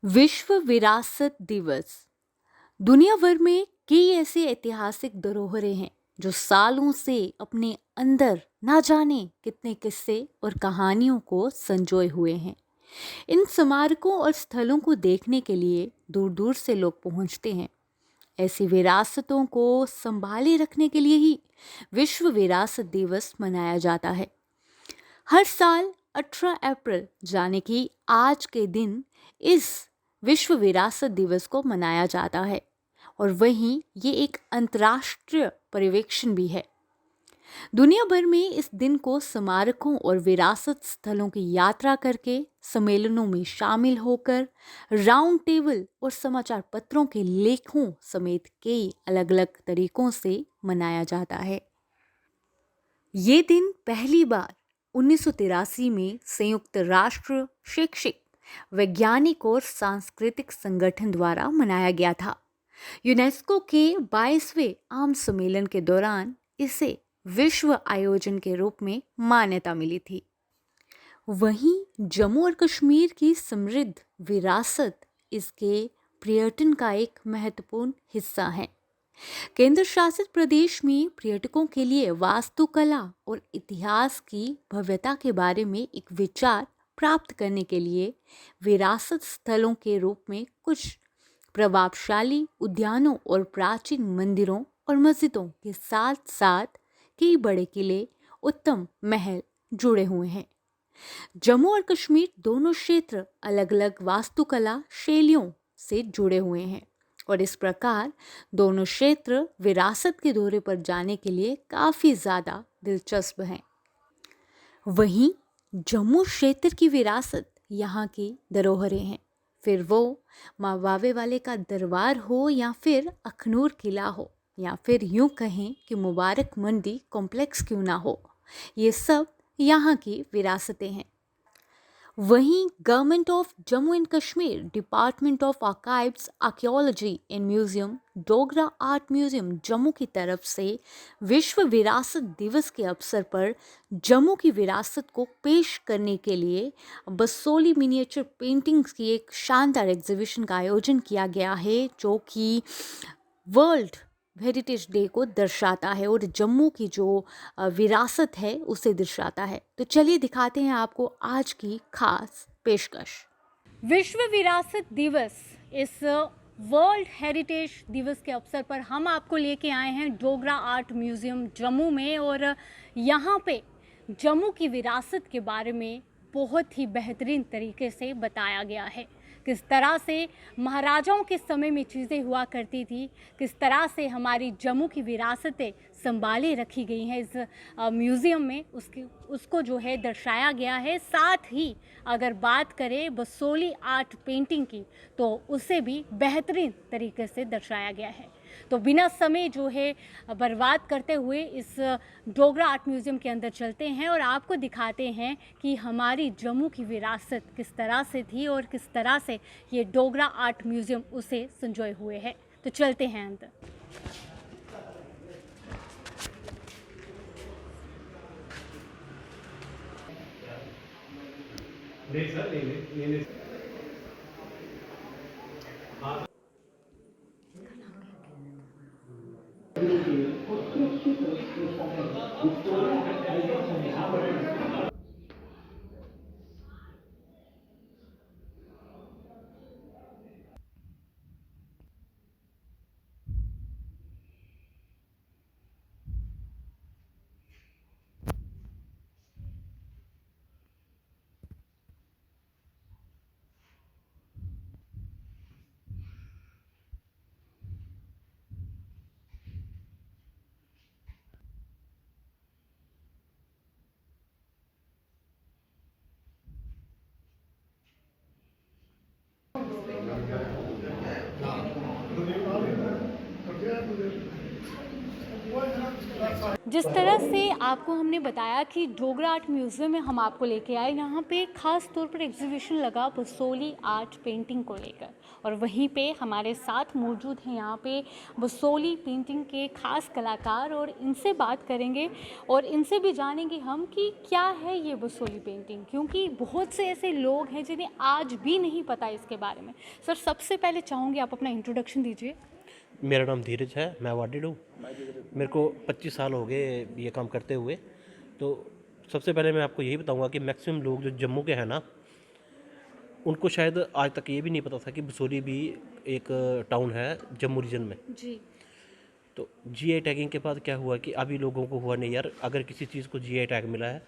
विश्व विरासत दिवस। दुनिया भर में कई ऐसे ऐतिहासिक धरोहरें हैं जो सालों से अपने अंदर ना जाने कितने किस्से और कहानियों को संजोए हुए हैं। इन स्मारकों और स्थलों को देखने के लिए दूर दूर से लोग पहुंचते हैं। ऐसी विरासतों को संभाले रखने के लिए ही विश्व विरासत दिवस मनाया जाता है। हर साल 18 अप्रैल यानी कि आज के दिन इस विश्व विरासत दिवस को मनाया जाता है और वहीं ये एक अंतर्राष्ट्रीय पर्यवेक्षण भी है। दुनिया भर में इस दिन को स्मारकों और विरासत स्थलों की यात्रा करके, सम्मेलनों में शामिल होकर, राउंड टेबल और समाचार पत्रों के लेखों समेत कई अलग अलग तरीकों से मनाया जाता है। ये दिन पहली बार 1983 में संयुक्त राष्ट्र शैक्षिक, वैज्ञानिक और सांस्कृतिक संगठन द्वारा मनाया गया था। यूनेस्को के 22वें आम सम्मेलन के दौरान इसे विश्व आयोजन के रूप में मान्यता मिली थी। वहीं जम्मू और कश्मीर की समृद्ध विरासत इसके पर्यटन का एक महत्वपूर्ण हिस्सा है। केंद्र शासित प्रदेश में पर्यटकों के लिए वास्तुकला और इतिहास की भव्यता के बारे में एक विचार प्राप्त करने के लिए विरासत स्थलों के रूप में कुछ प्रभावशाली उद्यानों और प्राचीन मंदिरों और मस्जिदों के साथ साथ कई बड़े किले, उत्तम महल जुड़े हुए हैं। जम्मू और कश्मीर दोनों क्षेत्र अलग अलग वास्तुकला शैलियों से जुड़े हुए हैं और इस प्रकार दोनों क्षेत्र विरासत के दौरे पर जाने के लिए काफ़ी ज़्यादा दिलचस्प हैं। वहीं जम्मू क्षेत्र की विरासत यहाँ की धरोहरें हैं, फिर वो माँ बावे वाले का दरबार हो या फिर अखनूर किला हो या फिर यूँ कहें कि मुबारक मंडी कॉम्प्लेक्स क्यों ना हो, ये सब यहाँ की विरासतें हैं। वहीं government of Jammu and Kashmir department of archives, archaeology and museum, Dogra art museum Jammu की तरफ से विश्व विरासत दिवस के अवसर पर जम्मू की विरासत को पेश करने के लिए बसोली मिनिएचर पेंटिंग्स की एक शानदार एग्जीबिशन का आयोजन किया गया है, जो कि वर्ल्ड हेरिटेज डे को दर्शाता है और जम्मू की जो विरासत है उसे दर्शाता है। तो चलिए दिखाते हैं आपको आज की खास पेशकश। विश्व विरासत दिवस, इस वर्ल्ड हेरिटेज दिवस के अवसर पर हम आपको लेके आए हैं डोगरा आर्ट म्यूजियम जम्मू में और यहाँ पे जम्मू की विरासत के बारे में बहुत ही बेहतरीन तरीके से बताया गया है। किस तरह से महाराजाओं के समय में चीज़ें हुआ करती थी, किस तरह से हमारी जम्मू की विरासतें संभाले रखी गई हैं इस म्यूज़ियम में, उसको जो है दर्शाया गया है। साथ ही अगर बात करें बसोली आर्ट पेंटिंग की तो उसे भी बेहतरीन तरीके से दर्शाया गया है। तो बिना समय जो है बर्बाद करते हुए इस डोगरा आर्ट म्यूज़ियम के अंदर चलते हैं और आपको दिखाते हैं कि हमारी जम्मू की विरासत किस तरह से थी और किस तरह से ये डोगरा आर्ट म्यूज़ियम उसे संजोए हुए है। तो चलते हैं अंदर। जिस तरह से आपको हमने बताया कि डोगरा आर्ट म्यूज़ियम में हम आपको लेके आए, यहाँ पे ख़ास तौर पर एग्जीबिशन लगा बसोली आर्ट पेंटिंग को लेकर, और वहीं पे हमारे साथ मौजूद हैं यहाँ पे बसोली पेंटिंग के ख़ास कलाकार, और इनसे बात करेंगे और इनसे भी जानेंगे हम कि क्या है ये बसोली पेंटिंग, क्योंकि बहुत से ऐसे लोग हैं जिन्हें आज भी नहीं पता इसके बारे में। सर, सबसे पहले चाहूँगी आप अपना इंट्रोडक्शन दीजिए। मेरा नाम धीरज है, मैं अवॉर्डेड हूँ। मेरे को 25 साल हो गए ये काम करते हुए। तो सबसे पहले मैं आपको यही बताऊंगा कि मैक्सिमम लोग जो जम्मू के हैं ना, उनको शायद आज तक ये भी नहीं पता था कि बसोली भी एक टाउन है जम्मू रीजन में। जी। तो जीआई टैगिंग के बाद क्या हुआ कि अभी लोगों को हुआ नहीं यार, अगर किसी चीज़ को जीआई टैग मिला है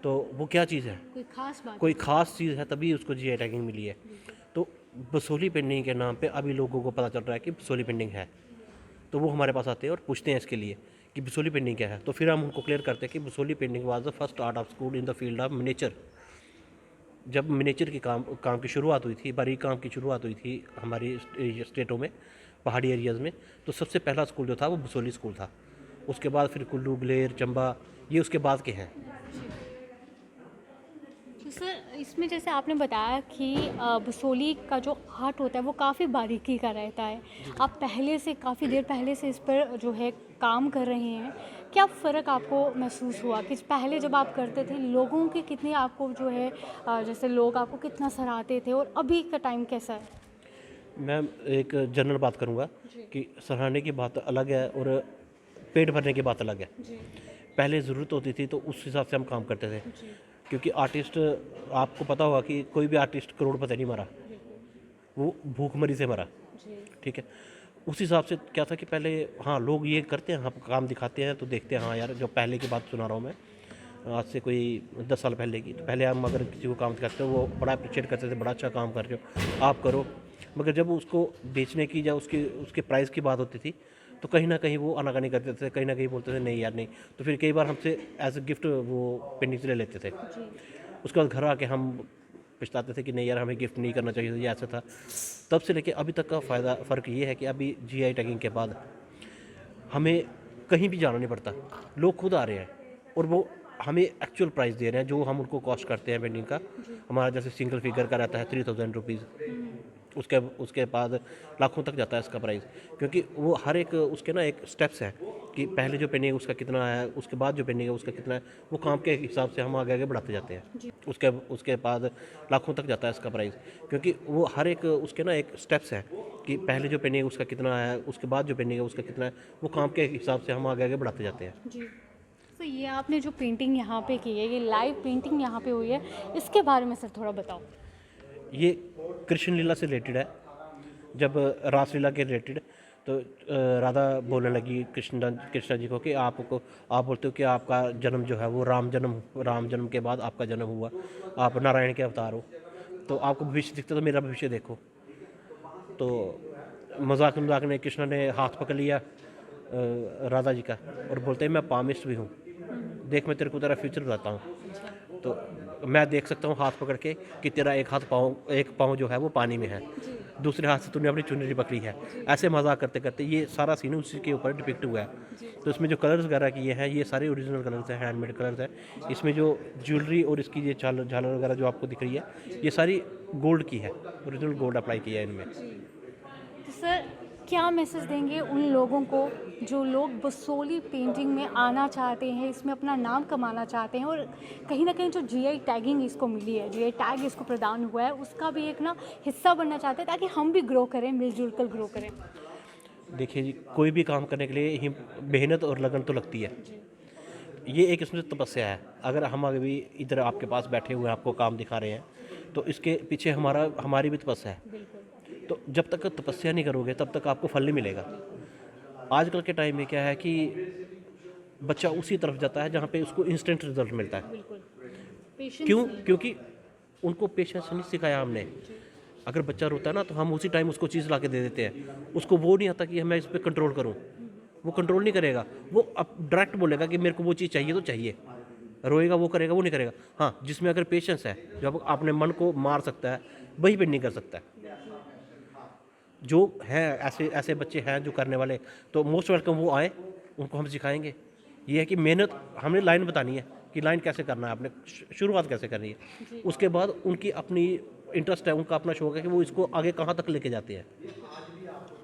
तो वो क्या चीज़ है, कोई ख़ास चीज़ है, तभी उसको जीआई टैगिंग मिली है। तो बसोली पेंटिंग के नाम पे अभी लोगों को पता चल रहा है कि बसोली पेंटिंग है, तो वो हमारे पास आते हैं और पूछते हैं इसके लिए कि बसोली पेंटिंग क्या है। तो फिर हम उनको क्लियर करते हैं कि Basoli painting was the first art of school in the field of miniature. जब मिनेचर की काम की शुरुआत हुई थी, बारीक काम की शुरुआत हुई थी हमारी स्टेटों में, पहाड़ी एरियाज़ में, तो सबसे पहला स्कूल जो था वो बसोली स्कूल था। उसके बाद फिर कुल्लू, गलेर, चंबा, ये उसके बाद के हैं। तो सर, इसमें जैसे आपने बताया कि बसोली का जो आर्ट होता है वो काफ़ी बारीकी का रहता है। आप पहले से, काफ़ी देर पहले से इस पर जो है काम कर रहे हैं। क्या फ़र्क आपको महसूस हुआ कि पहले जब आप करते थे लोगों के कितने आपको जो है जैसे लोग आपको कितना सराहते थे, और अभी का टाइम कैसा है? मैं एक जनरल बात करूँगा कि सराहने की बात अलग है और पेट भरने की बात अलग है। जी। पहले ज़रूरत होती थी तो उस हिसाब से हम काम करते थे, क्योंकि आर्टिस्ट, आपको पता होगा कि कोई भी आर्टिस्ट करोड़पति नहीं मरा, वो भूखमरी से मरा। ठीक है, उस हिसाब से क्या था कि पहले हाँ लोग ये करते हैं, हाँ काम दिखाते हैं तो देखते हैं, हाँ यार जो पहले की बात सुना रहा हूँ मैं, आज से कोई 10 साल पहले की। तो पहले हम अगर किसी को काम दिखाते हो वो बड़ा अप्रिशिएट करते थे, बड़ा अच्छा काम कर रहे हो आप करो। मगर जब उसको बेचने की या उसके उसके प्राइस की बात होती थी तो कहीं ना कहीं वो आनाकानी करते थे, कहीं ना कहीं बोलते थे नहीं यार नहीं। तो फिर कई बार हमसे एज ए गिफ्ट वो पेंटिंग्स ले लेते थे। उसके बाद घर आके हम पछताते थे कि नहीं यार हमें गिफ्ट नहीं करना चाहिए था, ये ऐसा था। तब से लेके अभी तक का फ़र्क ये है कि अभी जीआई टैगिंग के बाद हमें कहीं भी जाना नहीं पड़ता, लोग खुद आ रहे हैं और वो हमें एक्चुअल प्राइस दे रहे हैं जो हम उनको कॉस्ट करते हैं पेंटिंग का। हमारा जैसे सिंगल फिगर का रहता है 3000 रुपीज़, उसके बाद लाखों तक जाता है इसका प्राइस, क्योंकि वो हर एक उसके ना एक स्टेप्स हैं कि पहले जो पेंटिंग है उसका कितना है, उसके बाद जो पेंटिंग है उसका कितना है, वो काम के हिसाब से हम आगे आगे बढ़ाते जाते हैं। उसके बाद लाखों तक जाता है इसका प्राइस, क्योंकि वो हर एक उसके ना एक स्टेप्स हैं कि पहले जो पेंटिंग है उसका कितना है, उसके बाद जो पेंटिंग है उसका कितना है, वो काम के हिसाब से हम आगे आगे बढ़ाते जाते हैं। जी। तो ये आपने जो पेंटिंग यहाँ पे की है, ये लाइव पेंटिंग यहाँ पे हुई है, इसके बारे में सर थोड़ा बताओ। ये कृष्ण लीला से रिलेटेड है। जब रासलीला के रिलेटेड, तो राधा बोलने लगी कृष्णा जी को कि आप बोलते हो कि आपका जन्म जो है वो राम जन्म के बाद आपका जन्म हुआ, आप नारायण के अवतार हो, तो आपको भविष्य दिखता तो मेरा भविष्य देखो। तो मजाक मजाक में कृष्णा ने हाथ पकड़ लिया राधा जी का और बोलते हैं मैं पामिस्ट भी हूँ, देख मैं तेरे को तेरा फ्यूचर बताता हूँ। तो मैं देख सकता हूँ हाथ पकड़ के कि तेरा एक पाँव जो है वो पानी में है, दूसरे हाथ से तूने अपनी चुनरी पकड़ी है। ऐसे मजाक करते करते ये सारा सीन उसी के ऊपर डिपिक्ट हुआ है। तो इसमें जो कलर्स वगैरह किए हैं ये सारे ओरिजिनल कलर्स हैं, हैंडमेड कलर्स हैं। इसमें जो ज्वेलरी और इसकी ये झालर वगैरह जो आपको दिख रही है ये सारी गोल्ड की है, ओरिजिनल गोल्ड अप्लाई किया है इनमें। तो सर, क्या मैसेज देंगे उन लोगों को जो लोग बसोली पेंटिंग में आना चाहते हैं, इसमें अपना नाम कमाना चाहते हैं, और कहीं ना कहीं जो जीआई टैगिंग इसको मिली है, जीआई टैग इसको प्रदान हुआ है, उसका भी एक ना हिस्सा बनना चाहते हैं ताकि हम भी ग्रो करें, मिलजुल कर ग्रो करें? देखिए जी, कोई भी काम करने के लिए ही मेहनत और लगन तो लगती है। ये एक इसमें तपस्या है। अगर हम अभी इधर आपके पास बैठे हुए हैं, आपको काम दिखा रहे हैं, तो इसके पीछे हमारी भी तपस्या है। तो जब तक तपस्या नहीं करोगे तब तक आपको फल नहीं मिलेगा। आजकल के टाइम में क्या है कि बच्चा उसी तरफ जाता है जहाँ पे उसको इंस्टेंट रिजल्ट मिलता है। क्योंकि उनको पेशेंस नहीं सिखाया हमने। अगर बच्चा रोता है ना तो हम उसी टाइम उसको चीज़ ला के दे देते हैं, उसको वो नहीं आता कि मैं इस पर कंट्रोल करूँ। वो कंट्रोल नहीं करेगा, वो अब डायरेक्ट बोलेगा कि मेरे को वो चीज़ चाहिए तो चाहिए। रोएगा, वो करेगा, वो नहीं करेगा। हाँ, जिसमें अगर पेशेंस है, जब अपने मन को मार सकता है, वही पेंटिंग कर सकता है। जो हैं ऐसे ऐसे बच्चे हैं जो करने वाले, तो मोस्ट वेलकम वो आए, उनको हम सिखाएंगे। ये है कि मेहनत हमने लाइन बतानी है कि लाइन कैसे करना है, आपने शुरुआत कैसे करनी है, उसके बाद उनकी अपनी इंटरेस्ट है, उनका अपना शौक है कि वो इसको आगे कहाँ तक लेके जाते हैं।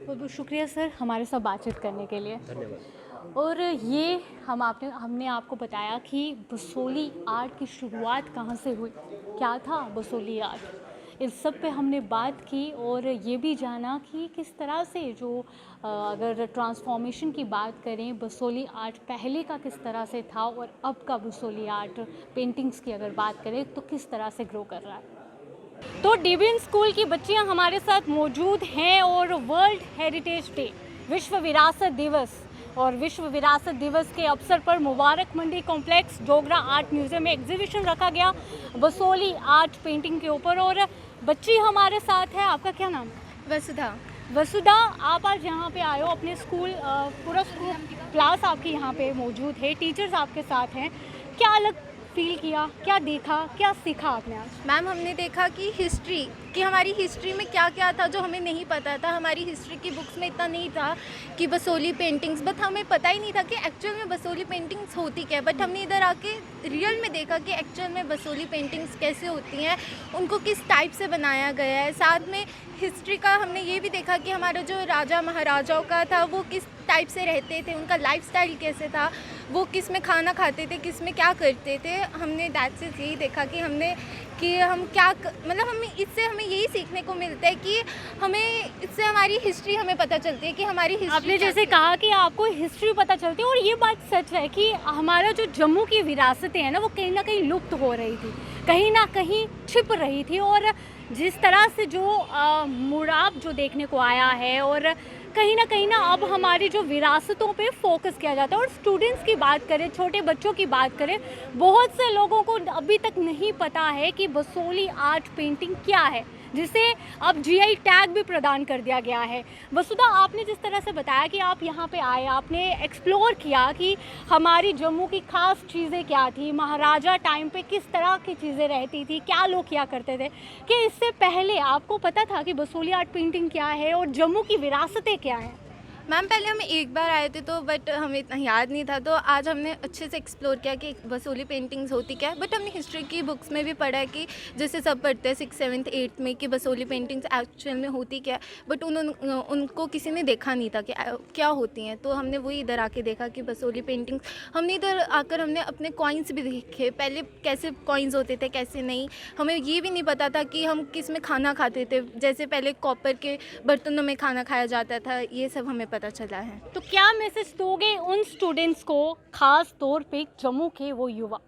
बहुत बहुत शुक्रिया सर हमारे साथ बातचीत करने के लिए। धन्यवाद। और ये हमने आपको बताया कि बसोली आर्ट की शुरुआत कहाँ से हुई, क्या था बसोली आर्ट, इस सब पे हमने बात की और ये भी जाना कि किस तरह से जो अगर ट्रांसफॉर्मेशन की बात करें, बसोली आर्ट पहले का किस तरह से था और अब का बसोली आर्ट पेंटिंग्स की अगर बात करें तो किस तरह से ग्रो कर रहा है। तो डीबीएन स्कूल की बच्चियां हमारे साथ मौजूद हैं और वर्ल्ड हेरिटेज डे, विश्व विरासत दिवस और विश्व विरासत दिवस के अवसर पर Mubarak Mandi complex Dogra art museum में एग्जीबिशन रखा गया बसोली आर्ट पेंटिंग के ऊपर। और बच्ची हमारे साथ है, आपका क्या नाम है? वसुधा। वसुधा, आप आज यहाँ पे आए हो, अपने स्कूल पूरा स्कूल क्लास आपकी यहाँ पे मौजूद है, टीचर्स आपके साथ हैं, क्या अलग फील किया, क्या देखा, क्या सीखा आपने आज? मैम, हमने देखा कि हिस्ट्री, कि हमारी हिस्ट्री में क्या क्या था जो हमें नहीं पता था। हमारी हिस्ट्री की बुक्स में इतना नहीं था कि बसोली पेंटिंग्स, बट हमें पता ही नहीं था कि एक्चुअल में बसोली पेंटिंग्स होती क्या है। बट हमने इधर आके रियल में देखा कि एक्चुअल में बसोली पेंटिंग्स कैसे होती हैं, उनको किस टाइप से बनाया गया है। साथ में हिस्ट्री का हमने ये भी देखा कि हमारा जो राजा महाराजाओं का था वो किस टाइप से रहते थे, उनका लाइफस्टाइल कैसे था, वो किस में खाना खाते थे, किस में क्या करते थे। हमने दैट से यही देखा कि हम क्या मतलब हमें यही सीखने को मिलता है कि हमें इससे हमारी हिस्ट्री हमें पता चलती है कि हमारी हिस्ट्री। आपने जैसे कहा कि आपको हिस्ट्री पता चलती है और ये बात सच है कि हमारा जो जम्मू की विरासतें हैं ना वो कहीं ना कहीं लुप्त हो रही थी, कहीं ना कहीं छिप रही थी। और जिस तरह से जो मुड़ाव जो देखने को आया है और कहीं ना अब हमारी जो विरासतों पे फोकस किया जाता है। और स्टूडेंट्स की बात करें, छोटे बच्चों की बात करें, बहुत से लोगों को अभी तक नहीं पता है कि बसोली आर्ट पेंटिंग क्या है, जिसे अब जीआई टैग भी प्रदान कर दिया गया है। वसुधा, आपने जिस तरह से बताया कि आप यहाँ पे आए, आपने एक्सप्लोर किया कि हमारी जम्मू की खास चीज़ें क्या थी, महाराजा टाइम पे किस तरह की चीज़ें रहती थी, क्या लोग किया करते थे, कि इससे पहले आपको पता था कि बसोली आर्ट पेंटिंग क्या है और जम्मू की विरासतें क्या हैं? मैम, पहले हम एक बार आए थे तो बट हमें इतना याद नहीं था, तो आज हमने अच्छे से एक्सप्लोर किया कि बसोली पेंटिंग्स होती क्या है। बट हमने हिस्ट्री की बुक्स में भी पढ़ा है कि जैसे सब पढ़ते हैं 6th 7th 8th में कि बसोली पेंटिंग्स एक्चुअल में होती क्या है। बट उनको किसी ने देखा नहीं था कि क्या होती हैं। तो हमने वही इधर आके देखा कि बसोली पेंटिंग्स, हमने इधर आकर हमने अपने कॉइन्स भी देखे, पहले कैसे कॉइन्स होते थे कैसे नहीं। हमें ये भी नहीं पता था कि हम किस में खाना खाते थे, जैसे पहले कॉपर के बर्तनों में खाना खाया जाता था, ये सब हमें पता चला है। तो क्या मैसेज दोगे उन स्टूडेंट्स को, खास तौर पे जम्मू के वो युवा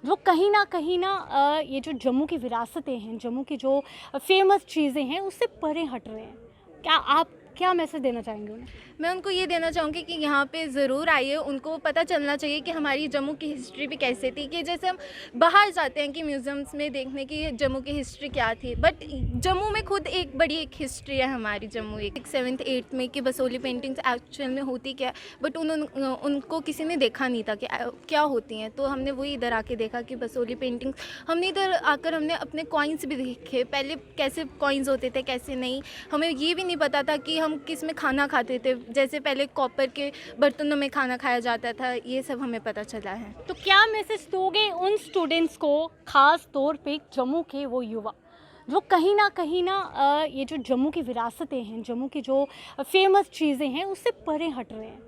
जो कहीं ना ये जो जम्मू की विरासतें हैं, जम्मू की जो फेमस चीज़ें हैं उससे परे हट रहे हैं, आप क्या मैसेज देना चाहेंगे उन्हें? मैं उनको ये देना चाहूँगी कि यहाँ पे ज़रूर आइए, उनको पता चलना चाहिए कि हमारी जम्मू की हिस्ट्री भी कैसे थी। कि जैसे हम बाहर जाते हैं कि म्यूज़ियम्स में देखने की जम्मू की हिस्ट्री क्या थी, बट जम्मू में खुद एक बड़ी एक हिस्ट्री है हमारी जम्मू। 6th 7th 8th में कि बसोली पेंटिंग्स एक्चुअल में होती क्या है। बट उनको किसी ने देखा नहीं था कि क्या होती हैं। तो हमने वही इधर आके देखा कि बसोली पेंटिंग्स, हमने इधर आकर हमने अपने कॉइन्स भी देखे, पहले कैसे कॉइन्स होते थे कैसे नहीं। हमें ये भी नहीं पता था कि हम किस में खाना खाते थे, जैसे पहले कॉपर के बर्तनों में खाना खाया जाता था, ये सब हमें पता चला है। तो क्या मैसेज दोगे उन स्टूडेंट्स को, खास तौर पे जम्मू के वो युवा जो कहीं ना ये जो जम्मू की विरासतें हैं, जम्मू की जो फेमस चीज़ें हैं उससे परे हट रहे हैं,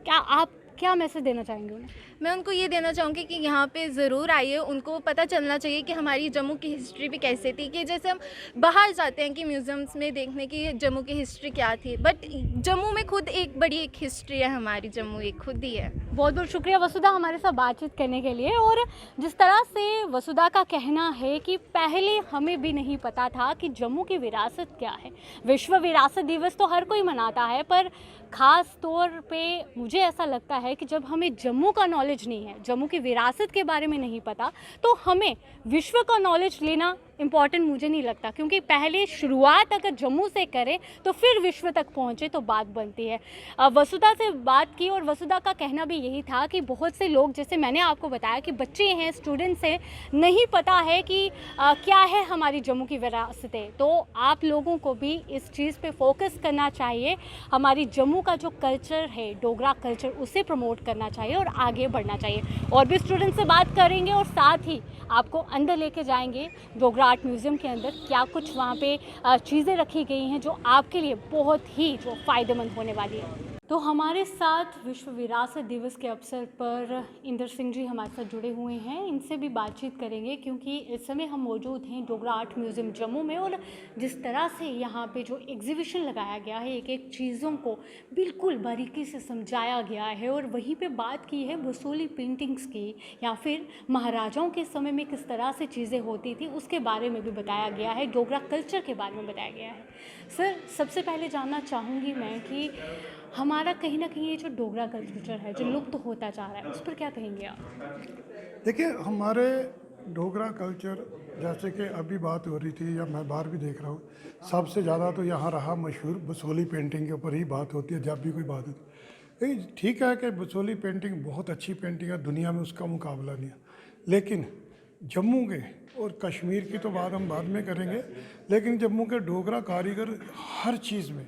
आप क्या मैसेज देना चाहेंगे उन्हें? मैं उनको ये देना चाहूँगी कि यहाँ पे ज़रूर आइए, उनको पता चलना चाहिए कि हमारी जम्मू की हिस्ट्री भी कैसे थी। कि जैसे हम बाहर जाते हैं कि म्यूज़ियम्स में देखने की जम्मू की हिस्ट्री क्या थी, बट जम्मू में खुद एक बड़ी एक हिस्ट्री है हमारी, जम्मू एक खुद ही है। बहुत बहुत शुक्रिया वसुधा हमारे साथ बातचीत करने के लिए। और जिस तरह से वसुधा का कहना है कि पहले हमें भी नहीं पता था कि जम्मू की विरासत क्या है। विश्व विरासत दिवस तो हर कोई मनाता है, पर ख़ास तौर पे मुझे ऐसा लगता है कि जब हमें जम्मू का नॉलेज नहीं है, जम्मू की विरासत के बारे में नहीं पता, तो हमें विश्व का नॉलेज लेना इम्पॉर्टेंट मुझे नहीं लगता, क्योंकि पहले शुरुआत अगर जम्मू से करें तो फिर विश्व तक पहुँचे तो बात बनती है। वसुधा से बात की और वसुधा का कहना भी यही था कि बहुत से लोग, जैसे मैंने आपको बताया कि बच्चे हैं, स्टूडेंट्स हैं, नहीं पता है कि क्या है हमारी जम्मू की विरासतें। तो आप लोगों को भी इस चीज़ पे फोकस करना चाहिए, हमारी जम्मू का जो कल्चर है, डोगरा कल्चर, उसे प्रमोट करना चाहिए और आगे बढ़ना चाहिए। और भी स्टूडेंट से बात करेंगे और साथ ही आपको अंदर लेके जाएंगे डोगरा आर्ट म्यूज़ियम के अंदर, क्या कुछ वहाँ पे चीज़ें रखी गई हैं जो आपके लिए बहुत ही जो फ़ायदेमंद होने वाली है। तो हमारे साथ विश्व विरासत दिवस के अवसर पर इंदर सिंह जी हमारे साथ जुड़े हुए हैं, इनसे भी बातचीत करेंगे, क्योंकि इस समय हम मौजूद हैं डोगरा आर्ट म्यूज़ियम जम्मू में। और जिस तरह से यहाँ पे जो एग्जीबिशन लगाया गया है, एक एक चीज़ों को बिल्कुल बारीकी से समझाया गया है, और वहीं पे बात की है बसोली पेंटिंग्स की, या फिर महाराजाओं के समय में किस तरह से चीज़ें होती थी उसके बारे में भी बताया गया है, डोगरा कल्चर के बारे में बताया गया है। सर, सबसे पहले जानना चाहूँगी मैं कि हमारा कहीं ना कहीं ये जो डोगरा कल्चर है जो लुप्त तो होता जा रहा है, उस पर क्या कहेंगे आप? देखिए, हमारे डोगरा कल्चर, जैसे कि अभी बात हो रही थी या मैं बाहर भी देख रहा हूँ, सबसे ज़्यादा तो यहाँ रहा मशहूर बसोली पेंटिंग के ऊपर ही बात होती है जब भी कोई बात होती है। ठीक है कि बसोली पेंटिंग बहुत अच्छी पेंटिंग है, दुनिया में उसका मुकाबला नहीं है, लेकिन जम्मू के और कश्मीर की तो बात हम बाद में करेंगे, लेकिन जम्मू के डोगरा कारीगर हर चीज़ में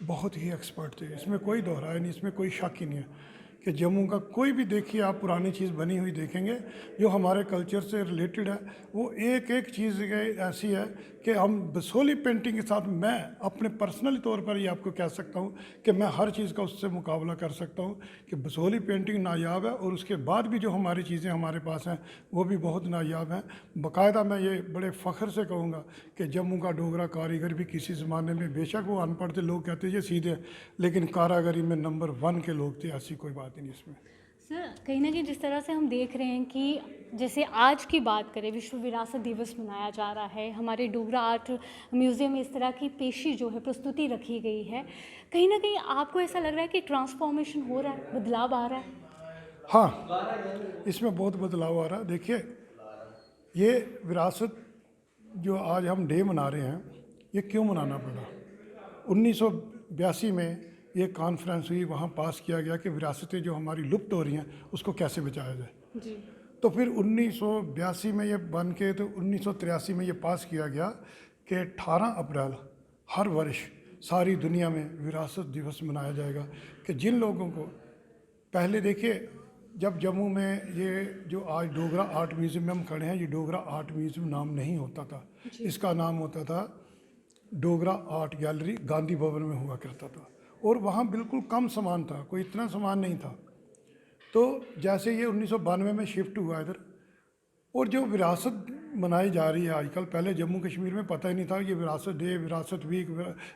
बहुत ही एक्सपर्ट थे, इसमें कोई दोहराया नहीं, इसमें कोई शक ही नहीं है कि जम्मू का कोई भी देखिए आप पुरानी चीज़ बनी हुई देखेंगे जो हमारे कल्चर से रिलेटेड है, वो एक एक चीज़ ऐसी है कि हम बसोली पेंटिंग के साथ मैं अपने पर्सनली तौर पर ये आपको कह सकता हूँ कि मैं हर चीज़ का उससे मुकाबला कर सकता हूँ कि बसोली पेंटिंग नायाब है, और उसके बाद भी जो हमारी चीज़ें हमारे पास हैं वो भी बहुत नायाब हैं। बाकायदा मैं ये बड़े फ़ख्र से कहूँगा कि जम्मू का डोगरा कारीगर भी किसी ज़माने में, बेशक वो अनपढ़ थे, लोग कहते हैं ये सीधे, लेकिन कारागरी में नंबर 1 के लोग थे, ऐसी कोई बात नहीं इसमें। सर, कहीं ना कहीं जिस तरह से हम देख रहे हैं कि जैसे आज की बात करें, विश्व विरासत दिवस मनाया जा रहा है, हमारे डोगरा आर्ट म्यूज़ियम में इस तरह की पेशी जो है, प्रस्तुति रखी गई है, कहीं ना कहीं आपको ऐसा लग रहा है कि ट्रांसफॉर्मेशन हो रहा है, बदलाव आ रहा है? हाँ, इसमें बहुत बदलाव आ रहा है। देखिए, ये विरासत जो आज हम डे मना रहे हैं, ये क्यों मनाना पड़ा? 1982 में ये कॉन्फ्रेंस हुई, वहाँ पास किया गया कि विरासतें जो हमारी लुप्त हो रही हैं उसको कैसे बचाया जाए। जी। तो फिर 1982 में ये बन के, तो 1983 में ये पास किया गया कि 18 अप्रैल हर वर्ष सारी दुनिया में विरासत दिवस मनाया जाएगा। कि जिन लोगों को पहले, देखिए, जब जम्मू में ये जो आज डोगरा आर्ट म्यूज़ियम में हम खड़े हैं, ये डोगरा आर्ट म्यूज़ियम नाम नहीं होता था, इसका नाम होता था डोगरा आर्ट गैलरी, गांधी भवन में हुआ करता था, और वहाँ बिल्कुल कम सामान था, कोई इतना सामान नहीं था। तो जैसे ये 1992 में शिफ्ट हुआ इधर, और जो विरासत मनाई जा रही है आजकल, पहले जम्मू कश्मीर में पता ही नहीं था ये विरासत डे, विरासत वीक,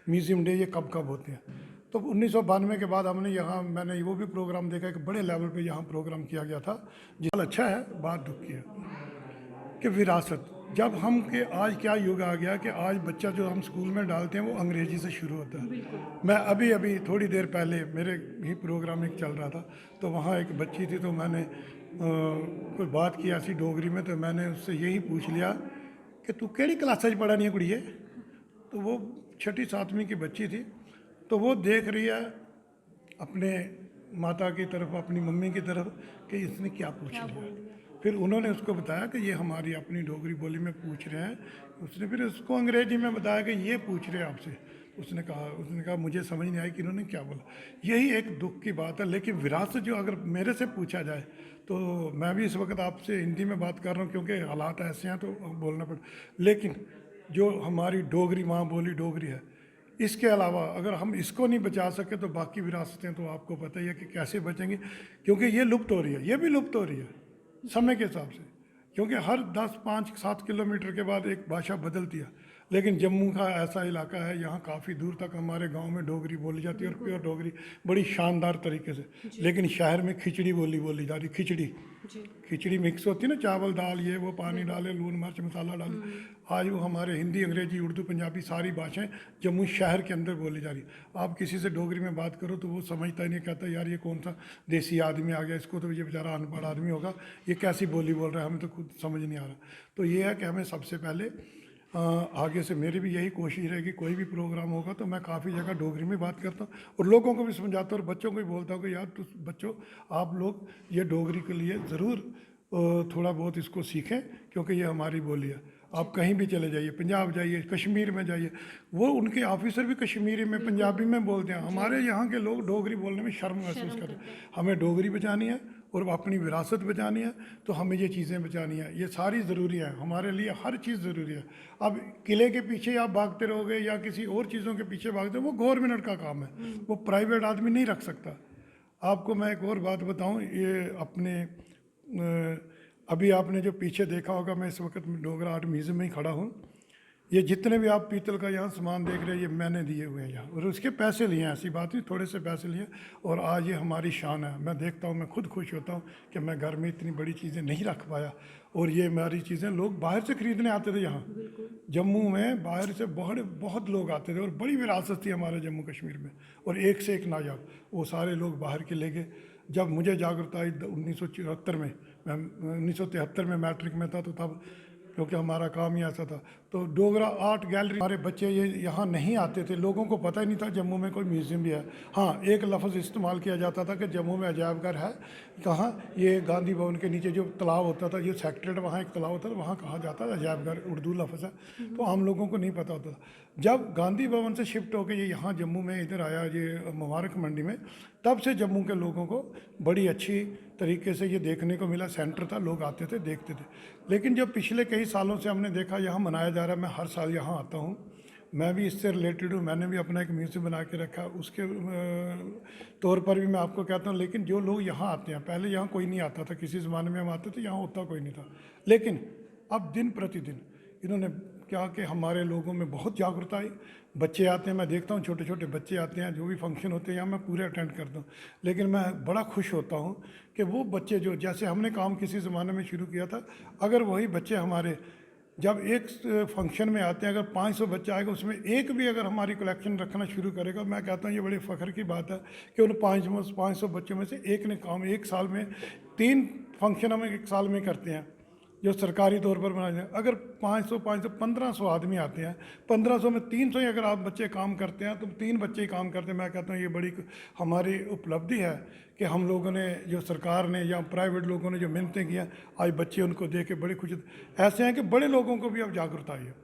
म्यूज़ियम डे ये कब कब होते हैं। तो 1992 के बाद हमने यहाँ, मैंने वो भी प्रोग्राम देखा कि बड़े लेवल पे यहाँ प्रोग्राम किया गया था। जिस अच्छा है, बात दुख की है कि विरासत, जब हम के आज क्या युग आ गया कि आज बच्चा जो हम स्कूल में डालते हैं वो अंग्रेज़ी से शुरू होता है। मैं अभी थोड़ी देर पहले मेरे ही प्रोग्राम एक चल रहा था, तो वहाँ एक बच्ची थी, तो मैंने कोई बात की ऐसी डोगरी में, तो मैंने उससे यही पूछ लिया कि तू केड़ी क्लास पढ़ा नहीं है कुड़िए। तो वो 6ठी 7वीं की बच्ची थी, तो वो देख रही है अपने माता की तरफ, अपनी मम्मी की तरफ, कि इसने क्या पूछ लिया। फिर उन्होंने उसको बताया कि ये हमारी अपनी डोगरी बोली में पूछ रहे हैं। उसने फिर उसको अंग्रेजी में बताया कि ये पूछ रहे हैं आपसे। उसने कहा मुझे समझ नहीं आई कि इन्होंने क्या बोला। यही एक दुख की बात है। लेकिन विरासत जो अगर मेरे से पूछा जाए, तो मैं भी इस वक्त आपसे हिंदी में बात कर रहा हूँ क्योंकि हालात ऐसे हैं तो बोलना पड़ा। लेकिन जो हमारी डोगरी माँ बोली डोगरी है, इसके अलावा अगर हम इसको नहीं बचा सके तो बाकी विरासतें तो आपको पता ही है कि कैसे बचेंगी, क्योंकि ये लुप्त हो रही है, ये भी लुप्त हो रही है समय के हिसाब से। क्योंकि हर 10, 5, 7 किलोमीटर के बाद एक भाषा बदलती है। लेकिन जम्मू का ऐसा इलाका है, यहाँ काफ़ी दूर तक हमारे गांव में डोगरी बोली जाती है, और प्योर डोगरी बड़ी शानदार तरीके से। लेकिन शहर में खिचड़ी बोली जा रही। खिचड़ी मिक्स होती है ना, चावल दाल ये वो, पानी डाले, लून मिर्च मसाला डाले। आज वो हमारे हिंदी, अंग्रेजी, उर्दू, पंजाबी सारी भाषाएं जम्मू शहर के अंदर बोली जा रही। आप किसी से डोगरी में बात करो तो वो समझता ही नहीं, कहता यार ये कौन सा देसी आदमी आ गया, इसको तो ये बेचारा अनपढ़ आदमी होगा, ये कैसी बोली बोल रहा है, हमें तो खुद समझ नहीं आ रहा। तो ये है कि हमें सबसे पहले आगे से मेरी भी यही कोशिश रहेगी, कोई भी प्रोग्राम होगा तो मैं काफ़ी जगह डोगरी में बात करता हूँ और लोगों को भी समझाता हूँ और बच्चों को भी बोलता हूँ कि यार बच्चों आप लोग ये डोगरी के लिए ज़रूर थोड़ा बहुत इसको सीखें, क्योंकि ये हमारी बोली है। आप कहीं भी चले जाइए, पंजाब जाइए, कश्मीर में जाइए, वो उनके ऑफिसर भी कश्मीरी में पंजाबी में बोलते हैं। हमारे यहाँ के लोग डोगरी बोलने में शर्म महसूस करते हैं। हमें डोगरी बचानी है और अपनी विरासत बचानी है, तो हमें ये चीज़ें बचानी है, ये सारी ज़रूरी है, हमारे लिए हर चीज़ ज़रूरी है। अब किले के पीछे आप भागते रहोगे या किसी और चीज़ों के पीछे भागते हो, वो गवर्नमेंट का काम है, वो प्राइवेट आदमी नहीं रख सकता। आपको मैं एक और बात बताऊं, ये अपने अभी आपने जो पीछे देखा होगा, मैं इस वक्त डोगरा आर्ट म्यूज़ियम में ही खड़ा हूँ। ये जितने भी आप पीतल का यहाँ सामान देख रहे हैं, ये मैंने दिए हुए हैं यहाँ, और उसके पैसे लिए हैं, ऐसी बात नहीं, थोड़े से पैसे लिए, और आज ये हमारी शान है। मैं देखता हूँ, मैं खुद खुश होता हूँ कि मैं घर में इतनी बड़ी चीज़ें नहीं रख पाया, और ये हमारी चीज़ें लोग बाहर से ख़रीदने आते थे। यहाँ जम्मू में बाहर से बहुत लोग आते थे, और बड़ी विरासत थी हमारे जम्मू कश्मीर में, और एक से एक नायाब, वो सारे लोग बाहर के ले गए। जब मुझे जागरूकता आई 1974 में, मैं 1973 में मैट्रिक में था, तो तब क्योंकि हमारा काम ही ऐसा था, तो डोगरा आर्ट गैलरी, हमारे बच्चे ये यहाँ नहीं आते थे, लोगों को पता ही नहीं था जम्मू में कोई म्यूज़ियम भी है। हाँ, एक लफ्ज़ इस्तेमाल किया जाता था कि जम्मू में अजायब घर है, कहाँ, ये गांधी भवन के नीचे जो तालाब होता था, जो सेक्रेटेड, वहाँ एक तालाब होता था, वहाँ कहा जाता था अजायब घर, उर्दू लफ्ज़ है, तो हम लोगों को नहीं पता होता था। जब गांधी भवन से शिफ्ट होकर ये यहाँ जम्मू में इधर आया, ये मुबारक मंडी में, तब से जम्मू के लोगों को बड़ी अच्छी तरीके से ये देखने को मिला। सेंटर था, लोग आते थे, देखते थे। लेकिन जब पिछले कई सालों से हमने देखा यहाँ मनाया जा रहा है, मैं हर साल यहाँ आता हूँ, मैं भी इससे रिलेटेड हूँ, मैंने भी अपना एक म्यूज़ियम बना के रखा, उसके तौर पर भी मैं आपको कहता हूँ। लेकिन जो लोग यहाँ आते हैं, पहले यहाँ कोई नहीं आता था, किसी ज़माने में हम आते थे, यहाँ होता कोई नहीं था, लेकिन अब दिन प्रतिदिन इन्होंने क्या कि हमारे लोगों में बहुत जागरूकता आई। बच्चे आते हैं, मैं देखता हूँ छोटे छोटे बच्चे आते हैं, जो भी फंक्शन होते हैं यहाँ मैं पूरे अटेंड करता हूँ। लेकिन मैं बड़ा खुश होता हूँ कि वो बच्चे जो, जैसे हमने काम किसी ज़माने में शुरू किया था, अगर वही बच्चे हमारे जब एक फंक्शन में आते हैं, अगर 500 बच्चा आएगा, उसमें एक भी अगर हमारी कलेक्शन रखना शुरू करेगा, मैं कहता हूँ ये बड़े फ़ख्र की बात है कि उन 500 बच्चों में से एक ने काम, एक साल में 3 फंक्शन हम एक साल में करते हैं जो सरकारी तौर पर बनाए जाए। अगर 500 1500 आदमी आते हैं, 1500 में 300 ही अगर आप बच्चे काम करते हैं, तो 3 बच्चे ही काम करते हैं। मैं कहता हूँ ये बड़ी हमारी उपलब्धि है कि हम लोगों ने, जो सरकार ने या प्राइवेट लोगों ने जो मिन्नतें की हैं, आज बच्चे उनको देख के बड़ी खुशी। ऐसे हैं कि बड़े लोगों को भी अब जागरूकता आई है,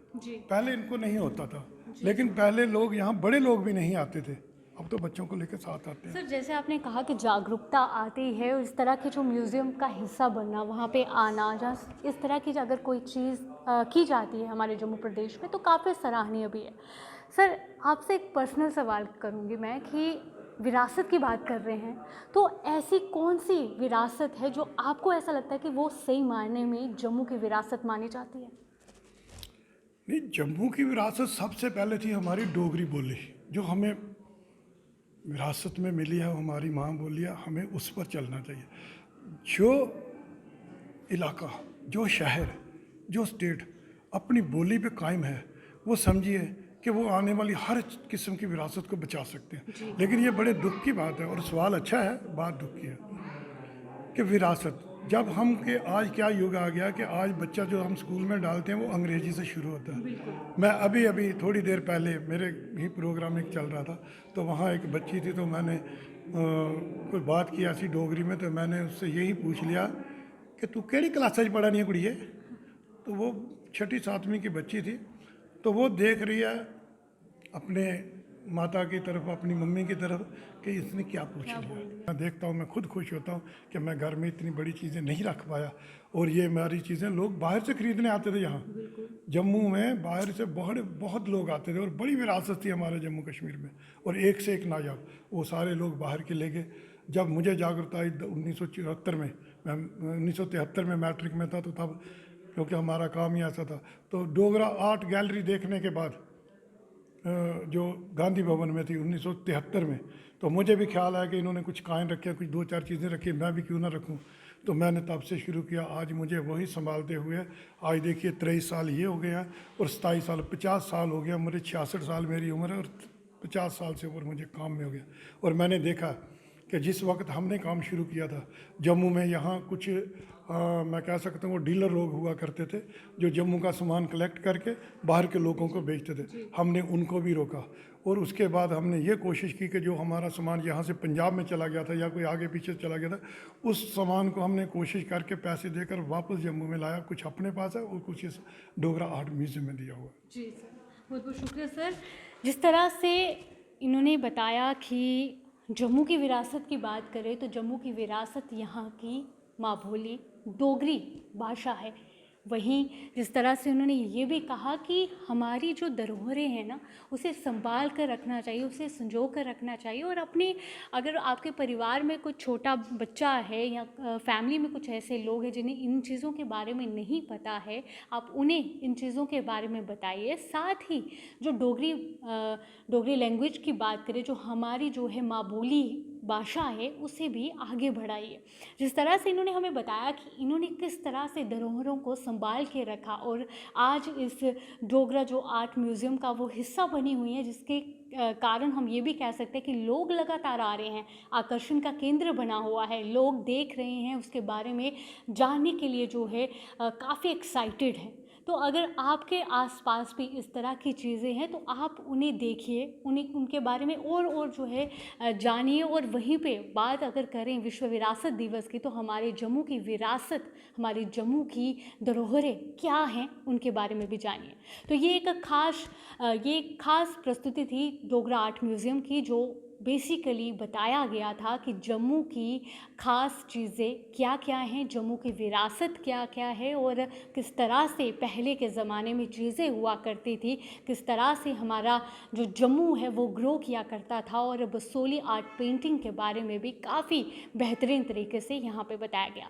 पहले इनको नहीं होता था, लेकिन पहले लोग यहाँ बड़े लोग भी नहीं आते थे, अब तो बच्चों को लेकर साथ आते हैं। सर, जैसे आपने कहा कि जागरूकता आती है, और इस तरह के जो म्यूज़ियम का हिस्सा बनना, वहाँ पे आना, जहाँ इस तरह की अगर कोई चीज़ की जाती है हमारे जम्मू प्रदेश में, तो काफ़ी सराहनीय भी है। सर, आपसे एक पर्सनल सवाल करूँगी मैं कि विरासत की बात कर रहे हैं, तो ऐसी कौन सी विरासत है जो आपको ऐसा लगता है कि वो सही मायने में जम्मू की विरासत मानी जाती है? नहीं, जम्मू की विरासत सबसे पहले थी हमारी डोगरी बोली, जो हमें विरासत में मिली है, हमारी माँ बोली है, हमें उस पर चलना चाहिए। जो इलाका, जो शहर, जो स्टेट अपनी बोली पे कायम है, वो समझिए कि वो आने वाली हर किस्म की विरासत को बचा सकते हैं। लेकिन ये बड़े दुख की बात है, और सवाल अच्छा है, बात दुख की है कि विरासत, जब हम के आज क्या युग आ गया कि आज बच्चा जो हम स्कूल में डालते हैं वो अंग्रेज़ी से शुरू होता है। मैं अभी थोड़ी देर पहले मेरे ही प्रोग्राम एक चल रहा था, तो वहाँ एक बच्ची थी, तो मैंने कोई बात की ऐसी डोगरी में, तो मैंने उससे यही पूछ लिया कि तू केड़ी क्लास में पढ़ा नहीं है कुड़िए। तो वो 6ठी 7वीं की बच्ची थी, तो वो देख रही है अपने माता की तरफ, अपनी मम्मी की तरफ, कि इसने क्या पूछ लिया। मैं देखता हूँ, मैं खुद खुश होता हूँ कि मैं घर में इतनी बड़ी चीज़ें नहीं रख पाया, और ये हमारी चीज़ें लोग बाहर से ख़रीदने आते थे। यहाँ जम्मू में बाहर से बहुत लोग आते थे, और बड़ी विरासत थी हमारे जम्मू कश्मीर में, और एक से एक नायाब, वो सारे लोग बाहर के ले गए। जब मुझे जागरूकता आई 1974 में, मैं 1973 में मैट्रिक में था, तो तब क्योंकि हमारा काम ही ऐसा था, तो डोगरा आर्ट गैलरी देखने के बाद जो गांधी भवन में थी 1973 में, तो मुझे भी ख्याल आया कि इन्होंने कुछ कायम रखे, कुछ 2-4 चीज़ें रखी, मैं भी क्यों ना रखूं। तो मैंने तब से शुरू किया। आज मुझे वही संभालते हुए, आज देखिए 23 साल ये हो गए हैं, और 27 साल, 50 साल हो गया मुझे। 66 साल मेरी उम्र है, और 50 साल से ऊपर मुझे काम में हो गया। और मैंने देखा कि जिस वक्त हमने काम शुरू किया था जम्मू में, यहाँ कुछ मैं कह सकता हूँ वो डीलर लोग हुआ करते थे जो जम्मू का सामान कलेक्ट करके बाहर के लोगों को बेचते थे। हमने उनको भी रोका और उसके बाद हमने ये कोशिश की कि जो हमारा सामान यहाँ से पंजाब में चला गया था या कोई आगे पीछे चला गया था, उस सामान को हमने कोशिश करके पैसे देकर वापस जम्मू में लाया। कुछ अपने पास है और कुछ इस डोगरा आर्ट म्यूज़ियम में दिया हुआ। जी सर, बहुत बहुत शुक्रिया सर। जिस तरह से इन्होंने बताया कि जम्मू की विरासत की बात करें तो जम्मू की विरासत यहाँ की माँ बोली डोगरी भाषा है। वहीं जिस तरह से उन्होंने ये भी कहा कि हमारी जो धरोहरें हैं ना, उसे संभाल कर रखना चाहिए, उसे संजो कर रखना चाहिए। और अपने अगर आपके परिवार में कुछ छोटा बच्चा है या फैमिली में कुछ ऐसे लोग हैं जिन्हें इन चीज़ों के बारे में नहीं पता है, आप उन्हें इन चीज़ों के बारे में बताइए। साथ ही जो डोगरी लैंग्वेज की बात करें, जो हमारी जो है माँ बोली भाषा है, उसे भी आगे बढ़ाइए। जिस तरह से इन्होंने हमें बताया कि इन्होंने किस तरह से धरोहरों को संभाल के रखा और आज इस डोगरा जो आर्ट म्यूज़ियम का वो हिस्सा बनी हुई है, जिसके कारण हम ये भी कह सकते हैं कि लोग लगातार आ रहे हैं, आकर्षण का केंद्र बना हुआ है, लोग देख रहे हैं, उसके बारे में जानने के लिए जो है काफ़ी एक्साइटेड है। तो अगर आपके आसपास भी इस तरह की चीज़ें हैं तो आप उन्हें देखिए, उनके बारे में और जो है जानिए। और वहीं पे बात अगर करें विश्व विरासत दिवस की, तो हमारे जम्मू की विरासत, हमारे जम्मू की धरोहरें क्या हैं, उनके बारे में भी जानिए। तो ये एक खास प्रस्तुति थी डोगरा आर्ट म्यूज़ियम की, जो बेसिकली बताया गया था कि जम्मू की ख़ास चीज़ें क्या क्या हैं, जम्मू की विरासत क्या क्या है और किस तरह से पहले के ज़माने में चीज़ें हुआ करती थी, किस तरह से हमारा जो जम्मू है वो ग्रो किया करता था। और बसोली आर्ट पेंटिंग के बारे में भी काफ़ी बेहतरीन तरीके से यहाँ पे बताया गया।